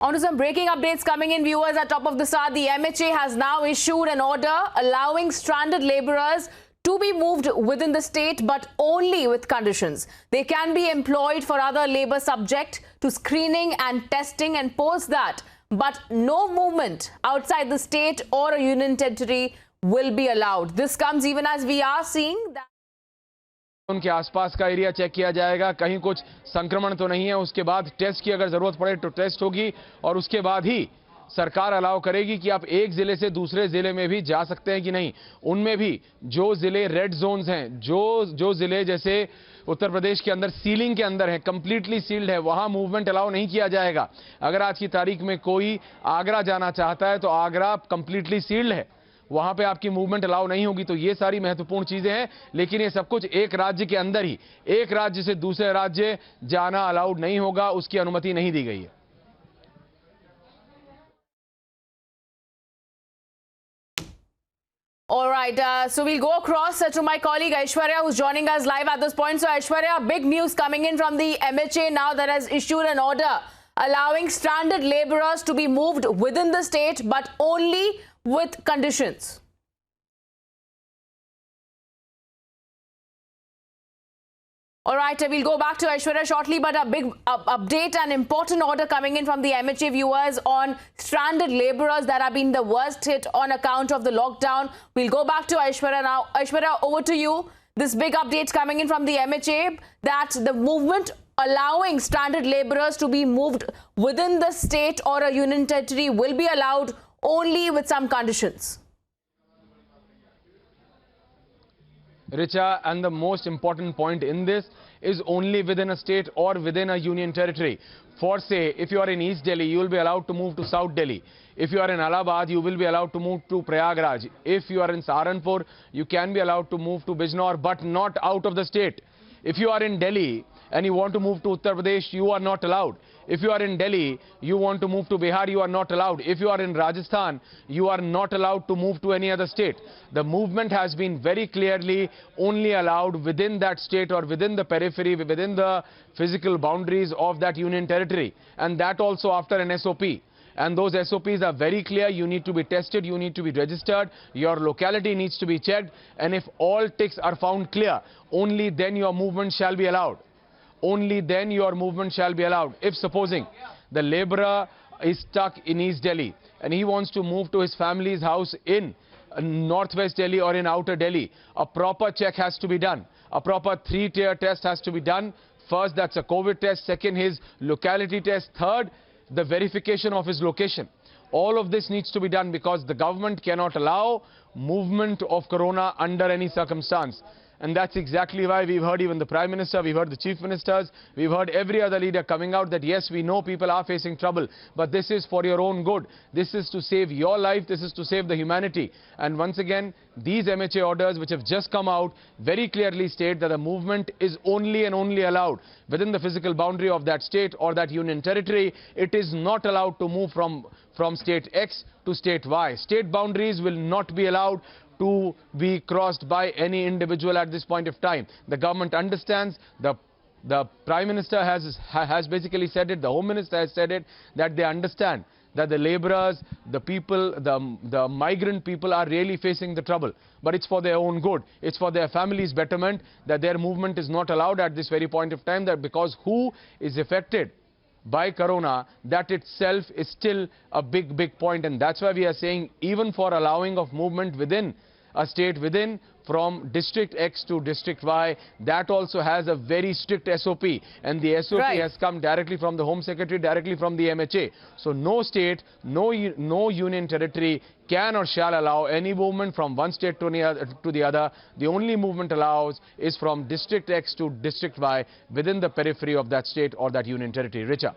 On to some breaking updates coming in, viewers. At top of the hour, the MHA has now issued an order allowing stranded labourers to be moved within the state, but only with conditions. They can be employed for other labour subject to screening and testing, and post that, but no movement outside the state or a union territory will be allowed. This comes even as we are seeing that उनके आसपास का area check किया जाएगा, कहीं कुछ संक्रमण तो नहीं है। उसके बाद टेस्ट की अगर जरूरत पड़े तो टेस्ट होगी, और उसके बाद ही सरकार अलाउ करेगी कि आप एक जिले से दूसरे जिले में भी जा सकते हैं कि नहीं। उनमें भी जो जिले रेड जोन्स हैं, जो जिले जैसे उत्तर प्रदेश के अंदर सीलिंग के अंदर है, कंप्लीटली सील्ड है, वहां मूवमेंट अलाउ नहीं किया जाएगा। अगर आज की तारीख में कोई आगरा जाना चाहता है तो आगरा कंप्लीटली सील्ड है, वहां पे आपकी मूवमेंट अलाउ नहीं होगी। तो ये सारी महत्वपूर्ण चीजें हैं, लेकिन ये सब कुछ एक राज्य के अंदर ही, एक राज्य से दूसरे राज्य जाना अलाउड नहीं होगा, उसकी अनुमति नहीं दी गई है। All right, so we'll go across to my colleague Aishwarya, who's joining us live at this point. So Aishwarya, big news coming in from the MHA now that has issued an order allowing stranded labourers to be moved within the state, but only with conditions. All right, we'll go back to Aishwarya shortly, but a big update and important order coming in from the MHA, viewers, on stranded labourers that have been the worst hit on account of the lockdown. We'll go back to Aishwarya now. Aishwarya, over to you. This big update coming in from the MHA that the movement allowing stranded labourers to be moved within the state or a union territory will be allowed only with some conditions. Richa, and the most important point in this is only within a state or within a union territory. For say, if you are in East Delhi, you will be allowed to move to South Delhi. If you are in Allahabad, you will be allowed to move to Prayagraj. If you are in Saharanpur, you can be allowed to move to Bijnor, but not out of the state. If you are in Delhi and you want to move to Uttar Pradesh, you are not allowed. If you are in Delhi, you want to move to Bihar, you are not allowed. If you are in Rajasthan, you are not allowed to move to any other state. The movement has been very clearly only allowed within that state or within the periphery, within the physical boundaries of that union territory. And that also after an SOP. And those SOPs are very clear. You need to be tested, you need to be registered, your locality needs to be checked. And if all ticks are found clear, only then your movement shall be allowed. Only then your movement shall be allowed. If supposing the labourer is stuck in East Delhi and he wants to move to his family's house in Northwest Delhi or in Outer Delhi, a proper check has to be done. A proper 3-tier test has to be done. First, that's a COVID test. Second, his locality test. Third, the verification of his location. All of this needs to be done because the government cannot allow movement of corona under any circumstance. And that's exactly why we've heard even the Prime Minister, we've heard the Chief Ministers, we've heard every other leader coming out that yes, we know people are facing trouble, but this is for your own good. This is to save your life, this is to save the humanity. And once again, these MHA orders which have just come out very clearly state that the movement is only and only allowed within the physical boundary of that state or that union territory. It is not allowed to move from state X to state Y. State boundaries will not be allowed to be crossed by any individual at this point of time. The government understands, the Prime Minister has basically said it, the Home Minister has said it, that they understand that the labourers, the people, the migrant people are really facing the trouble. But it's for their own good. It's for their families' betterment that their movement is not allowed at this very point of time, that because who is affected by corona, that itself is still a big point. And that's why we are saying even for allowing of movement within a state, within from district X to district Y, that also has a very strict SOP, and the SOP has come directly from the Home Secretary, directly from the MHA. So no state, no union territory can or shall allow any movement from one state to the other. The only movement allows is from district X to district Y within the periphery of that state or that union territory. Richa.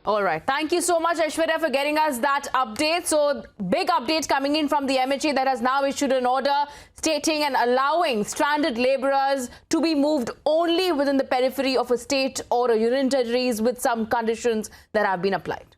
All right. Thank you so much, Aishwarya, for getting us that update. So, big update coming in from the MHA that has now issued an order stating and allowing stranded labourers to be moved only within the periphery of a state or a union territories with some conditions that have been applied.